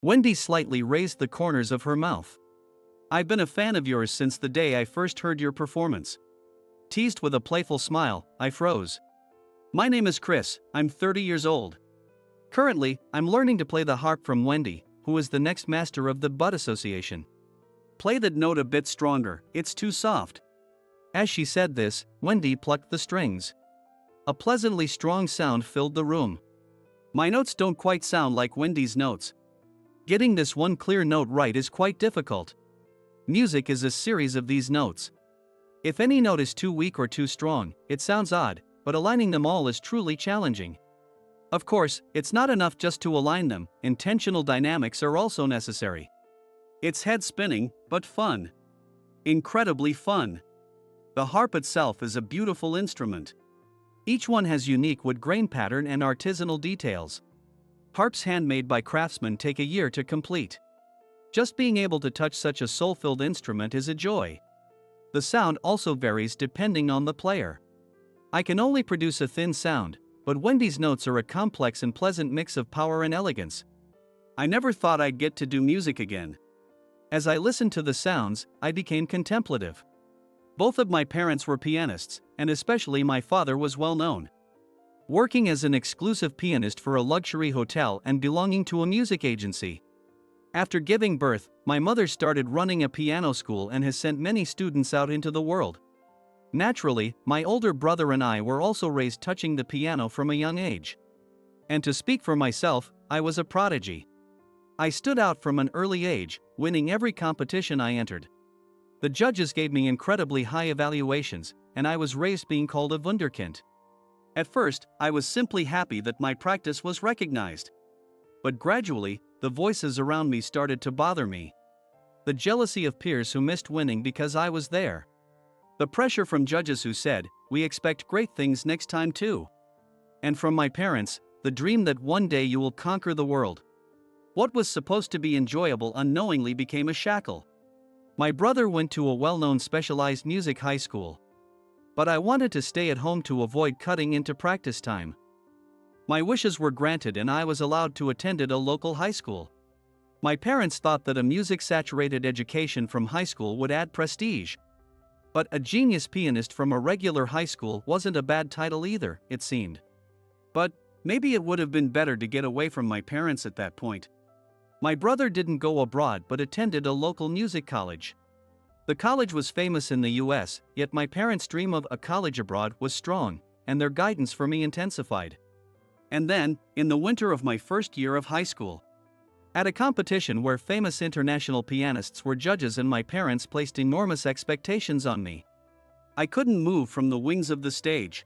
Wendy slightly raised the corners of her mouth. I've been a fan of yours since the day I first heard your performance. Teased with a playful smile, I froze. My name is Chris, I'm 30 years old. Currently, I'm learning to play the harp from Wendy, who is the next master of the Bud Association. Play that note a bit stronger, it's too soft. As she said this, Wendy plucked the strings. A pleasantly strong sound filled the room. My notes don't quite sound like Wendy's notes. Getting this one clear note right is quite difficult. Music is a series of these notes. If any note is too weak or too strong, it sounds odd, but aligning them all is truly challenging. Of course, it's not enough just to align them, intentional dynamics are also necessary. It's head-spinning, but fun. Incredibly fun. The harp itself is a beautiful instrument. Each one has unique wood grain pattern and artisanal details. Harps handmade by craftsmen take a year to complete. Just being able to touch such a soul-filled instrument is a joy. The sound also varies depending on the player. I can only produce a thin sound, but Wendy's notes are a complex and pleasant mix of power and elegance. I never thought I'd get to do music again. As I listened to the sounds, I became contemplative. Both of my parents were pianists, and especially my father was well known. Working as an exclusive pianist for a luxury hotel and belonging to a music agency. After giving birth, my mother started running a piano school and has sent many students out into the world. Naturally, my older brother and I were also raised touching the piano from a young age. And to speak for myself, I was a prodigy. I stood out from an early age, winning every competition I entered. The judges gave me incredibly high evaluations, and I was raised being called a wunderkind. At first, I was simply happy that my practice was recognized. But gradually, the voices around me started to bother me. The jealousy of peers who missed winning because I was there. The pressure from judges who said, "We expect great things next time too." And from my parents, the dream that one day you will conquer the world. What was supposed to be enjoyable unknowingly became a shackle. My brother went to a well-known specialized music high school. But I wanted to stay at home to avoid cutting into practice time. My wishes were granted and I was allowed to attend a local high school. My parents thought that a music-saturated education from high school would add prestige. But a genius pianist from a regular high school wasn't a bad title either, it seemed. But maybe it would have been better to get away from my parents at that point. My brother didn't go abroad but attended a local music college. The college was famous in the US, yet my parents' dream of a college abroad was strong, and their guidance for me intensified. And then, in the winter of my first year of high school, at a competition where famous international pianists were judges and my parents placed enormous expectations on me, I couldn't move from the wings of the stage.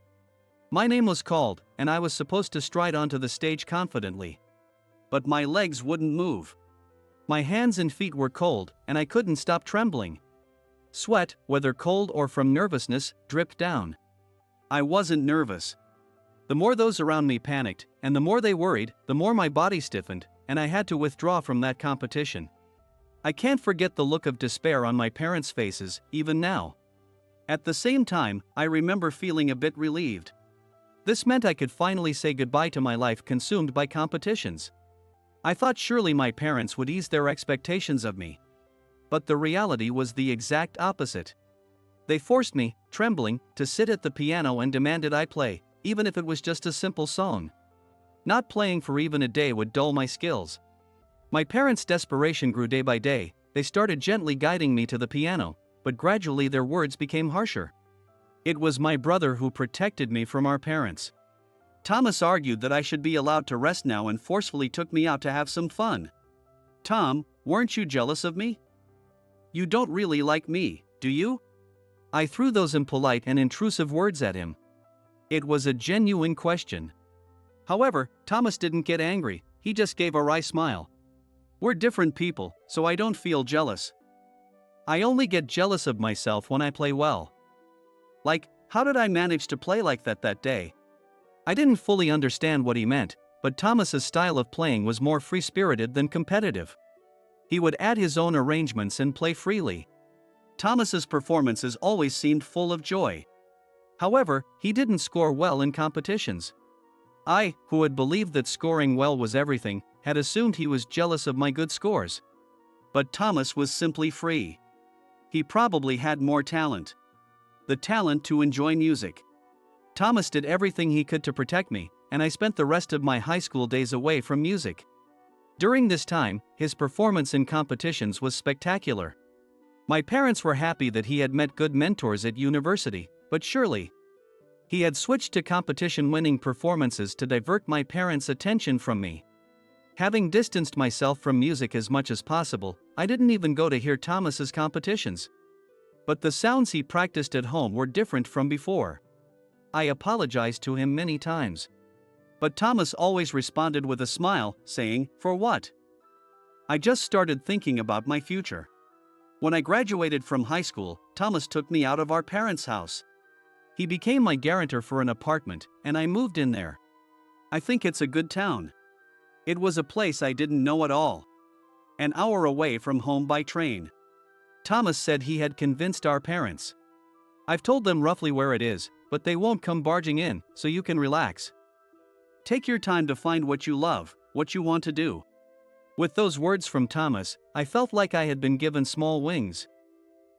My name was called, and I was supposed to stride onto the stage confidently. But my legs wouldn't move. My hands and feet were cold, and I couldn't stop trembling. Sweat, whether cold or from nervousness, dripped down. I wasn't nervous. The more those around me panicked, and the more they worried, the more my body stiffened, and I had to withdraw from that competition. I can't forget the look of despair on my parents' faces, even now. At the same time, I remember feeling a bit relieved. This meant I could finally say goodbye to my life consumed by competitions. I thought surely my parents would ease their expectations of me. But the reality was the exact opposite. They forced me, trembling, to sit at the piano and demanded I play, even if it was just a simple song. Not playing for even a day would dull my skills. My parents' desperation grew day by day. They started gently guiding me to the piano, but gradually their words became harsher. It was my brother who protected me from our parents. Thomas argued that I should be allowed to rest now and forcefully took me out to have some fun. "Tom, weren't you jealous of me? You don't really like me, do you?" I threw those impolite and intrusive words at him. It was a genuine question. However, Thomas didn't get angry, he just gave a wry smile. "We're different people, so I don't feel jealous. I only get jealous of myself when I play well." Like, how did I manage to play like that day? I didn't fully understand what he meant, but Thomas's style of playing was more free-spirited than competitive. He would add his own arrangements and play freely. Thomas's performances always seemed full of joy. However, he didn't score well in competitions. I, who had believed that scoring well was everything, had assumed he was jealous of my good scores. But Thomas was simply free. He probably had more talent. The talent to enjoy music. Thomas did everything he could to protect me, and I spent the rest of my high school days away from music. During this time, his performance in competitions was spectacular. My parents were happy that he had met good mentors at university, but surely, he had switched to competition-winning performances to divert my parents' attention from me. Having distanced myself from music as much as possible, I didn't even go to hear Thomas's competitions. But the sounds he practiced at home were different from before. I apologized to him many times. But Thomas always responded with a smile, saying, "For what?" I just started thinking about my future. When I graduated from high school, Thomas took me out of our parents' house. He became my guarantor for an apartment, and I moved in there. I think it's a good town. It was a place I didn't know at all. An hour away from home by train. Thomas said he had convinced our parents. I've told them roughly where it is, but they won't come barging in, so you can relax. Take your time to find what you love, what you want to do. With those words from Thomas, I felt like I had been given small wings.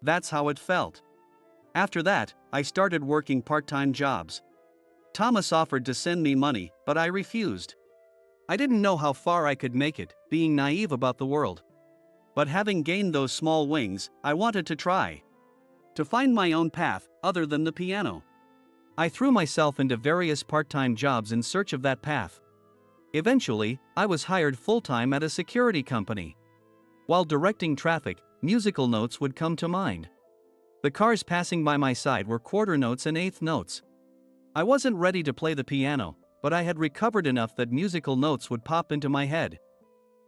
That's how it felt. After that, I started working part-time jobs. Thomas offered to send me money, but I refused. I didn't know how far I could make it, being naive about the world. But having gained those small wings, I wanted to try. To find my own path, other than the piano. I threw myself into various part-time jobs in search of that path. Eventually, I was hired full-time at a security company. While directing traffic, musical notes would come to mind. The cars passing by my side were quarter notes and eighth notes. I wasn't ready to play the piano, but I had recovered enough that musical notes would pop into my head.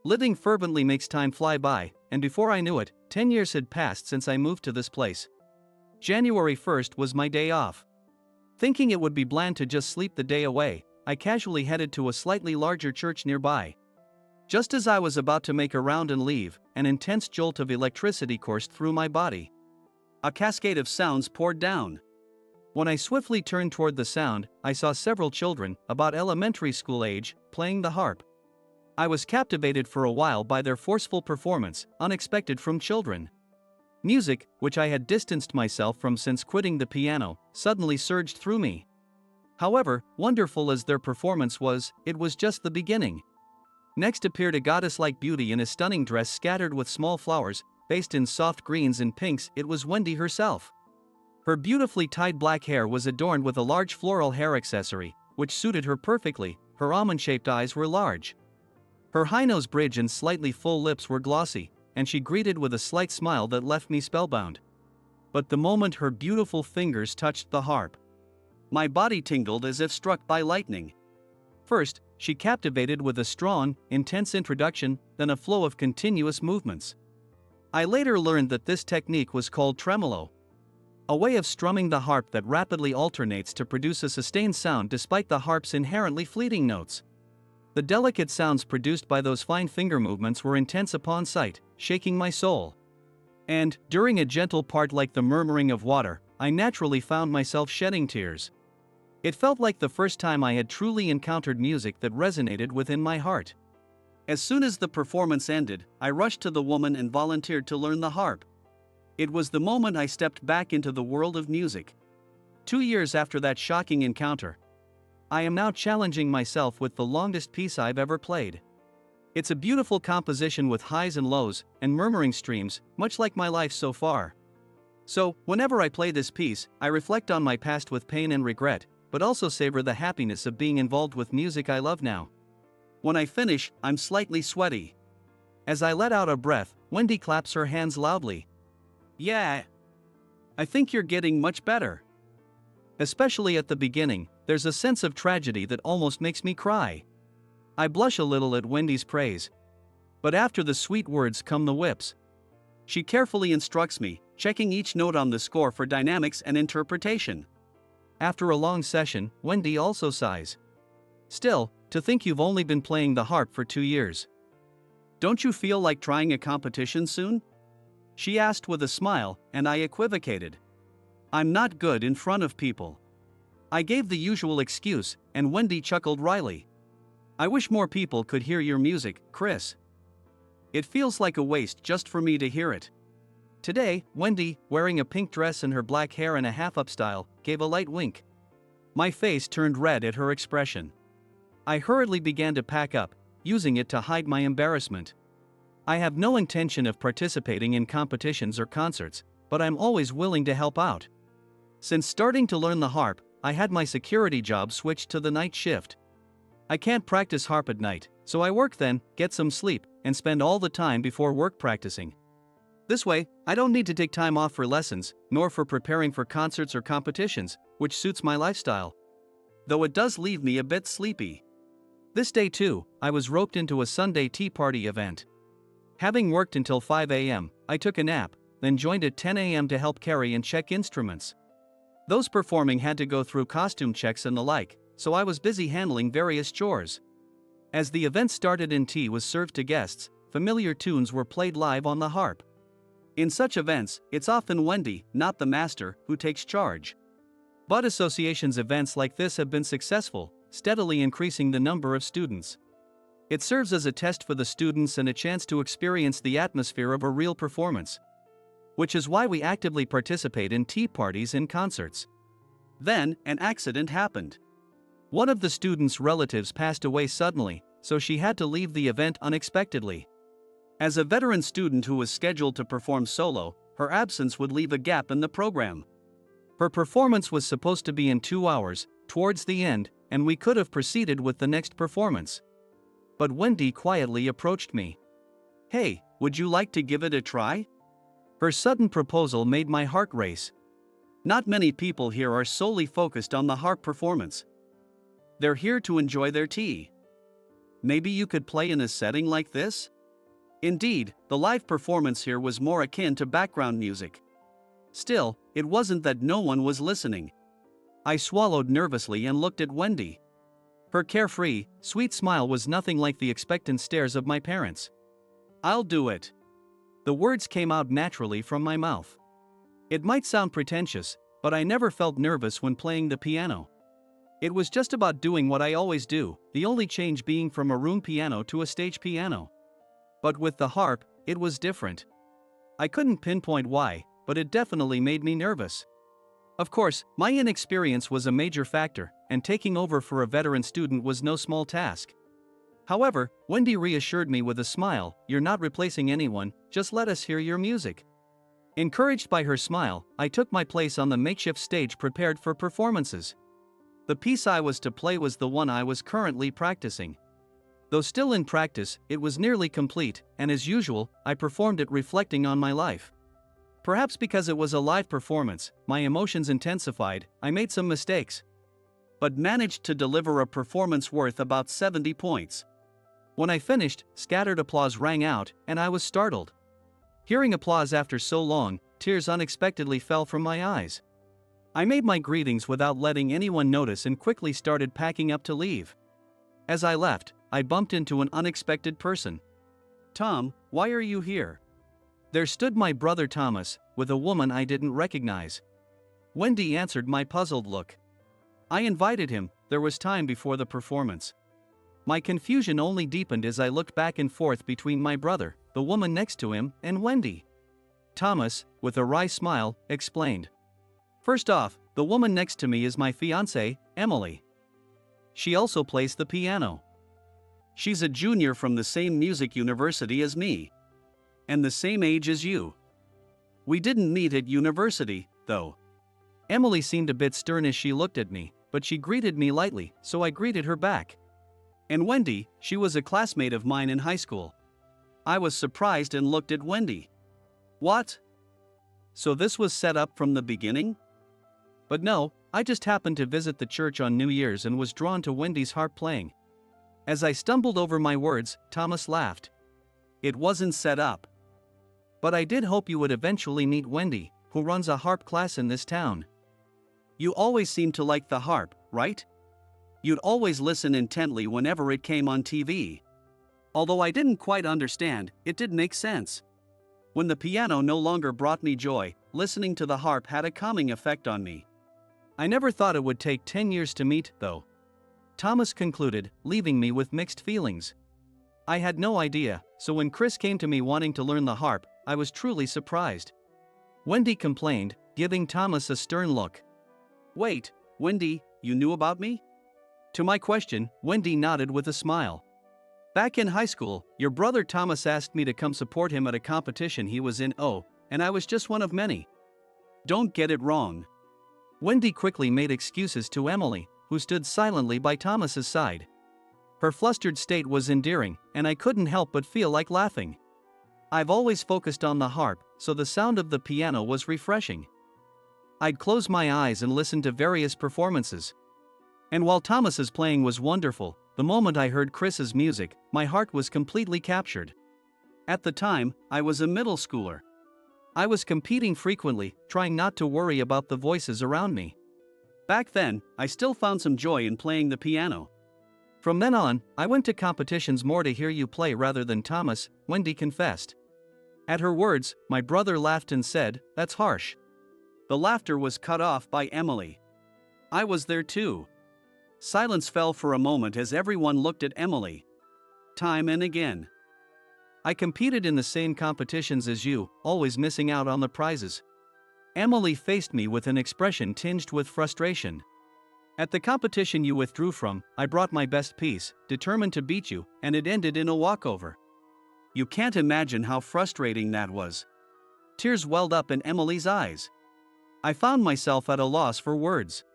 Living fervently makes time fly by, and before I knew it, 10 years had passed since I moved to this place. January 1st was my day off. Thinking it would be bland to just sleep the day away, I casually headed to a slightly larger church nearby. Just as I was about to make a round and leave, an intense jolt of electricity coursed through my body. A cascade of sounds poured down. When I swiftly turned toward the sound, I saw several children, about elementary school age, playing the harp. I was captivated for a while by their forceful performance, unexpected from children. Music, which I had distanced myself from since quitting the piano, suddenly surged through me. However, wonderful as their performance was, it was just the beginning. Next appeared a goddess-like beauty in a stunning dress scattered with small flowers, based in soft greens and pinks. It was Wendy herself. Her beautifully tied black hair was adorned with a large floral hair accessory, which suited her perfectly. Her almond-shaped eyes were large. Her high nose bridge and slightly full lips were glossy, and she greeted with a slight smile that left me spellbound. But the moment her beautiful fingers touched the harp, my body tingled as if struck by lightning. First, she captivated with a strong, intense introduction, then a flow of continuous movements. I later learned that this technique was called tremolo, a way of strumming the harp that rapidly alternates to produce a sustained sound despite the harp's inherently fleeting notes. The delicate sounds produced by those fine finger movements were intense upon sight, shaking my soul. And, during a gentle part like the murmuring of water, I naturally found myself shedding tears. It felt like the first time I had truly encountered music that resonated within my heart. As soon as the performance ended, I rushed to the woman and volunteered to learn the harp. It was the moment I stepped back into the world of music. 2 years after that shocking encounter, I am now challenging myself with the longest piece I've ever played. It's a beautiful composition with highs and lows, and murmuring streams, much like my life so far. So, whenever I play this piece, I reflect on my past with pain and regret, but also savor the happiness of being involved with music I love now. When I finish, I'm slightly sweaty. As I let out a breath, Wendy claps her hands loudly. "Yeah. I think you're getting much better." Especially at the beginning, there's a sense of tragedy that almost makes me cry. I blush a little at Wendy's praise. But after the sweet words come the whips. She carefully instructs me, checking each note on the score for dynamics and interpretation. After a long session, Wendy also sighs. "Still, to think you've only been playing the harp for 2 years. Don't you feel like trying a competition soon?" She asked with a smile, and I equivocated. "I'm not good in front of people." I gave the usual excuse, and Wendy chuckled wryly. I wish more people could hear your music, Chris. It feels like a waste just for me to hear it. Today, Wendy, wearing a pink dress and her black hair in a half-up style, gave a light wink. My face turned red at her expression. I hurriedly began to pack up, using it to hide my embarrassment. I have no intention of participating in competitions or concerts, but I'm always willing to help out. Since starting to learn the harp, I had my security job switched to the night shift. I can't practice harp at night, so I work then, get some sleep, and spend all the time before work practicing. This way, I don't need to take time off for lessons, nor for preparing for concerts or competitions, which suits my lifestyle. Though it does leave me a bit sleepy. This day too, I was roped into a Sunday tea party event. Having worked until 5 a.m., I took a nap, then joined at 10 a.m. to help carry and check instruments. Those performing had to go through costume checks and the like, so I was busy handling various chores. As the event started and tea was served to guests, familiar tunes were played live on the harp. In such events, it's often Wendy, not the master, who takes charge. But association's events like this have been successful, steadily increasing the number of students. It serves as a test for the students and a chance to experience the atmosphere of a real performance. Which is why we actively participate in tea parties and concerts. Then, an accident happened. One of the students' relatives passed away suddenly, so she had to leave the event unexpectedly. As a veteran student who was scheduled to perform solo, her absence would leave a gap in the program. Her performance was supposed to be in 2 hours, towards the end, and we could have proceeded with the next performance. But Wendy quietly approached me. "Hey, would you like to give it a try?" Her sudden proposal made my heart race. Not many people here are solely focused on the harp performance. They're here to enjoy their tea. Maybe you could play in a setting like this? Indeed, the live performance here was more akin to background music. Still, it wasn't that no one was listening. I swallowed nervously and looked at Wendy. Her carefree, sweet smile was nothing like the expectant stares of my parents. "I'll do it." The words came out naturally from my mouth. It might sound pretentious, but I never felt nervous when playing the piano. It was just about doing what I always do, the only change being from a room piano to a stage piano. But with the harp, it was different. I couldn't pinpoint why, but it definitely made me nervous. Of course, my inexperience was a major factor, and taking over for a veteran student was no small task. However, Wendy reassured me with a smile, "You're not replacing anyone, just let us hear your music." Encouraged by her smile, I took my place on the makeshift stage prepared for performances. The piece I was to play was the one I was currently practicing. Though still in practice, it was nearly complete, and as usual, I performed it reflecting on my life. Perhaps because it was a live performance, my emotions intensified, I made some mistakes. But managed to deliver a performance worth about 70 points. When I finished, scattered applause rang out, and I was startled. Hearing applause after so long, tears unexpectedly fell from my eyes. I made my greetings without letting anyone notice and quickly started packing up to leave. As I left, I bumped into an unexpected person. "Tom, why are you here?" There stood my brother Thomas, with a woman I didn't recognize. Wendy answered my puzzled look. I invited him, there was time before the performance. My confusion only deepened as I looked back and forth between my brother, the woman next to him, and Wendy. Thomas, with a wry smile, explained. "First off, the woman next to me is my fiancée, Emily. She also plays the piano. She's a junior from the same music university as me. And the same age as you. We didn't meet at university, though." Emily seemed a bit stern as she looked at me, but she greeted me lightly, so I greeted her back. And Wendy, she was a classmate of mine in high school. I was surprised and looked at Wendy. What? So this was set up from the beginning? But no, I just happened to visit the church on New Year's and was drawn to Wendy's harp playing. As I stumbled over my words, Thomas laughed. "It wasn't set up. But I did hope you would eventually meet Wendy, who runs a harp class in this town. You always seemed to like the harp, right? You'd always listen intently whenever it came on TV. Although I didn't quite understand, it did make sense. When the piano no longer brought me joy, listening to the harp had a calming effect on me. I never thought it would take 10 years to meet, though. Thomas concluded, leaving me with mixed feelings. I had no idea, so when Chris came to me wanting to learn the harp, I was truly surprised. Wendy complained, giving Thomas a stern look. Wait, Wendy, you knew about me? To my question, Wendy nodded with a smile. Back in high school, your brother Thomas asked me to come support him at a competition he was in, and I was just one of many. Don't get it wrong. Wendy quickly made excuses to Emily, who stood silently by Thomas's side. Her flustered state was endearing, and I couldn't help but feel like laughing. I've always focused on the harp, so the sound of the piano was refreshing. I'd close my eyes and listen to various performances. And while Thomas's playing was wonderful, the moment I heard Chris's music, my heart was completely captured. At the time, I was a middle schooler. I was competing frequently, trying not to worry about the voices around me. Back then, I still found some joy in playing the piano. From then on, I went to competitions more to hear you play rather than Thomas, Wendy confessed. At her words, my brother laughed and said, "That's harsh." The laughter was cut off by Emily. I was there too. Silence fell for a moment as everyone looked at Emily. Time and again. I competed in the same competitions as you, always missing out on the prizes. Emily faced me with an expression tinged with frustration. At the competition you withdrew from, I brought my best piece, determined to beat you, and it ended in a walkover. You can't imagine how frustrating that was. Tears welled up in Emily's eyes. I found myself at a loss for words.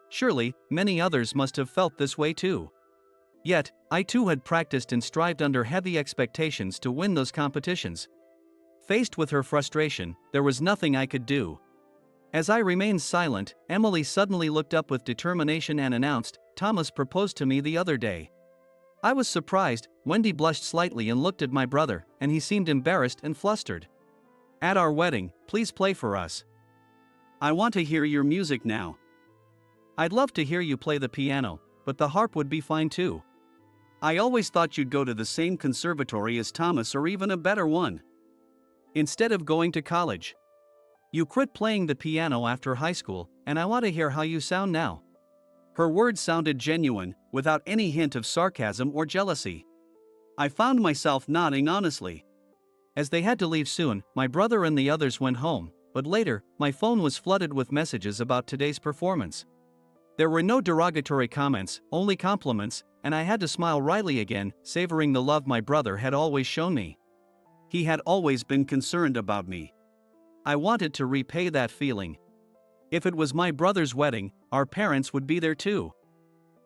Surely, many others must have felt this way too. Yet, I too had practiced and strived under heavy expectations to win those competitions. Faced with her frustration, there was nothing I could do. As I remained silent, Emily suddenly looked up with determination and announced, "Thomas proposed to me the other day." I was surprised. Wendy blushed slightly and looked at my brother, and he seemed embarrassed and flustered. "At our wedding, please play for us. I want to hear your music now." "I'd love to hear you play the piano, but the harp would be fine too." "I always thought you'd go to the same conservatory as Thomas or even a better one. Instead of going to college. You quit playing the piano after high school, and I want to hear how you sound now." Her words sounded genuine, without any hint of sarcasm or jealousy. I found myself nodding honestly. As they had to leave soon, my brother and the others went home, but later, my phone was flooded with messages about today's performance. There were no derogatory comments, only compliments, and I had to smile wryly again, savoring the love my brother had always shown me. He had always been concerned about me. I wanted to repay that feeling. If it was my brother's wedding, our parents would be there too.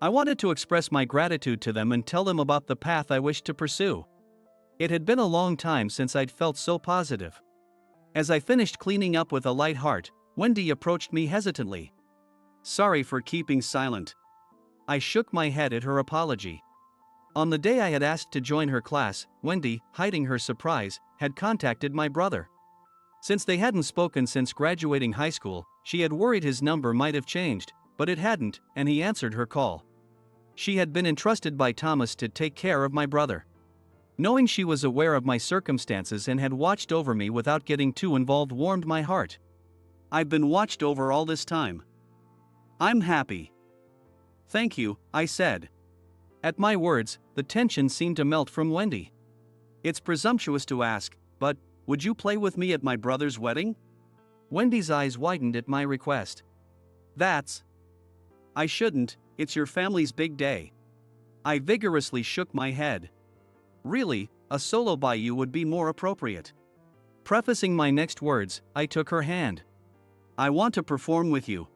I wanted to express my gratitude to them and tell them about the path I wished to pursue. It had been a long time since I'd felt so positive. As I finished cleaning up with a light heart, Wendy approached me hesitantly. "Sorry for keeping silent." I shook my head at her apology. On the day I had asked to join her class, Wendy, hiding her surprise, had contacted my brother. Since they hadn't spoken since graduating high school, she had worried his number might have changed, but it hadn't, and he answered her call. She had been entrusted by Thomas to take care of my brother. Knowing she was aware of my circumstances and had watched over me without getting too involved warmed my heart. "I've been watched over all this time. I'm happy." "Thank you," I said. At my words, the tension seemed to melt from Wendy. "It's presumptuous to ask, but would you play with me at my brother's wedding?" Wendy's eyes widened at my request. "I shouldn't, it's your family's big day." I vigorously shook my head. "Really, a solo by you would be more appropriate." Prefacing my next words, I took her hand. "I want to perform with you.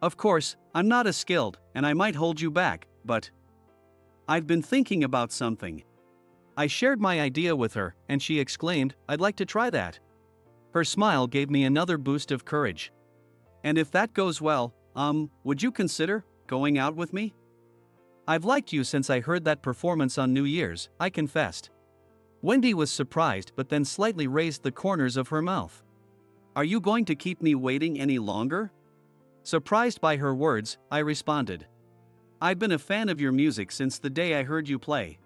Of course, I'm not as skilled, and I might hold you back, but I've been thinking about something." I shared my idea with her, and she exclaimed, "I'd like to try that." Her smile gave me another boost of courage. "And if that goes well, would you consider going out with me?" "I've liked you since I heard that performance on New Year's," I confessed. Wendy was surprised but then slightly raised the corners of her mouth. "Are you going to keep me waiting any longer?" Surprised by her words, I responded. "I've been a fan of your music since the day I heard you play.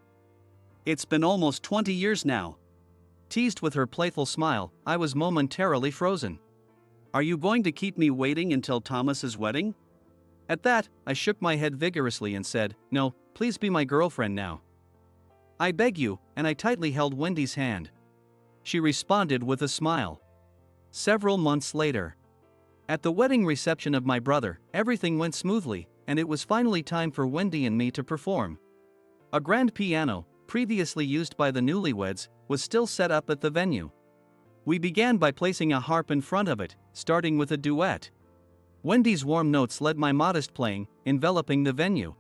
It's been almost 20 years now." Teased with her playful smile, I was momentarily frozen. "Are you going to keep me waiting until Thomas's wedding?" At that, I shook my head vigorously and said, "No, please be my girlfriend now. I beg you," and I tightly held Wendy's hand. She responded with a smile. Several months later, at the wedding reception of my brother, everything went smoothly, and it was finally time for Wendy and me to perform. A grand piano, previously used by the newlyweds, was still set up at the venue. We began by placing a harp in front of it, starting with a duet. Wendy's warm notes led my modest playing, enveloping the venue.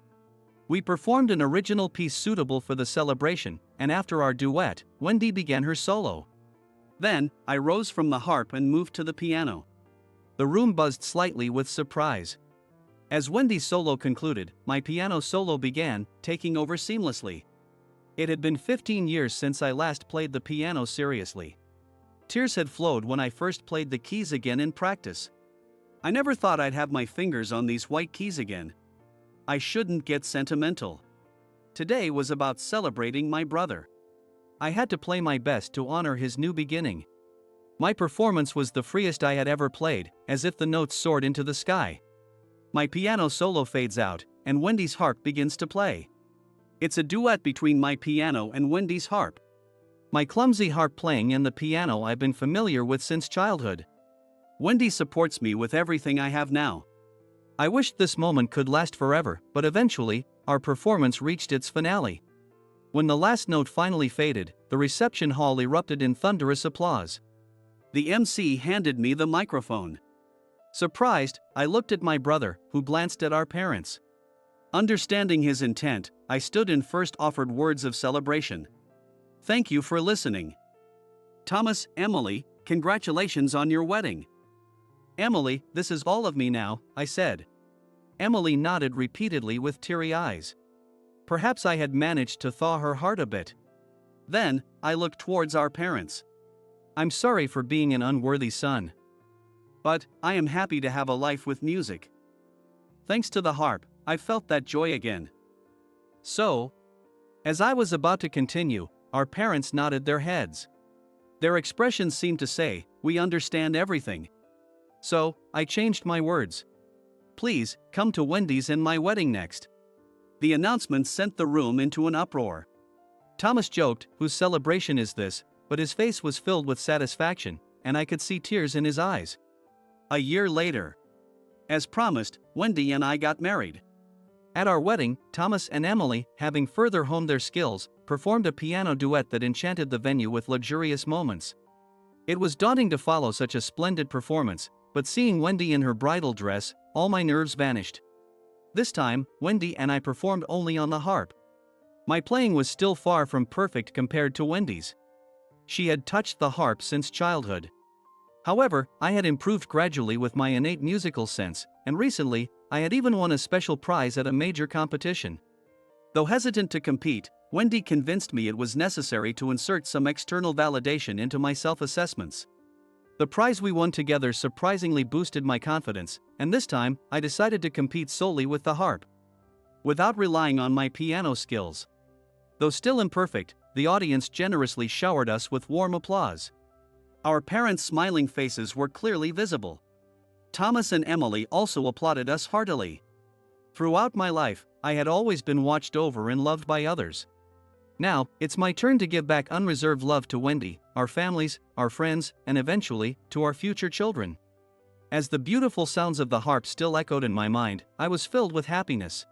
We performed an original piece suitable for the celebration, and after our duet, Wendy began her solo. Then, I rose from the harp and moved to the piano. The room buzzed slightly with surprise. As Wendy's solo concluded, my piano solo began, taking over seamlessly. It had been 15 years since I last played the piano seriously. Tears had flowed when I first played the keys again in practice. I never thought I'd have my fingers on these white keys again. I shouldn't get sentimental. Today was about celebrating my brother. I had to play my best to honor his new beginning. My performance was the freest I had ever played, as if the notes soared into the sky. My piano solo fades out, and Wendy's harp begins to play. It's a duet between my piano and Wendy's harp. My clumsy harp playing and the piano I've been familiar with since childhood. Wendy supports me with everything I have now. I wished this moment could last forever, but eventually, our performance reached its finale. When the last note finally faded, the reception hall erupted in thunderous applause. The MC handed me the microphone. Surprised, I looked at my brother, who glanced at our parents. Understanding his intent, I stood and first offered words of celebration. "Thank you for listening. Thomas, Emily, congratulations on your wedding." "Emily, this is all of me now," I said. Emily nodded repeatedly with teary eyes. Perhaps I had managed to thaw her heart a bit. Then, I looked towards our parents. "I'm sorry for being an unworthy son. But, I am happy to have a life with music." Thanks to the harp, I felt that joy again. So, as I was about to continue, our parents nodded their heads. Their expressions seemed to say, "We understand everything." So, I changed my words. "Please, come to Wendy's and my wedding next." The announcement sent the room into an uproar. Thomas joked, "Whose celebration is this?" but his face was filled with satisfaction, and I could see tears in his eyes. A year later, as promised, Wendy and I got married. At our wedding, Thomas and Emily, having further honed their skills, performed a piano duet that enchanted the venue with luxurious moments. It was daunting to follow such a splendid performance, but seeing Wendy in her bridal dress, all my nerves vanished. This time, Wendy and I performed only on the harp. My playing was still far from perfect compared to Wendy's. She had touched the harp since childhood. However, I had improved gradually with my innate musical sense, and recently, I had even won a special prize at a major competition. Though hesitant to compete, Wendy convinced me it was necessary to insert some external validation into my self-assessments. The prize we won together surprisingly boosted my confidence, and this time, I decided to compete solely with the harp, without relying on my piano skills. Though still imperfect, the audience generously showered us with warm applause. Our parents' smiling faces were clearly visible. Thomas and Emily also applauded us heartily. Throughout my life, I had always been watched over and loved by others. Now, it's my turn to give back unreserved love to Wendy, our families, our friends, and eventually, to our future children. As the beautiful sounds of the harp still echoed in my mind, I was filled with happiness.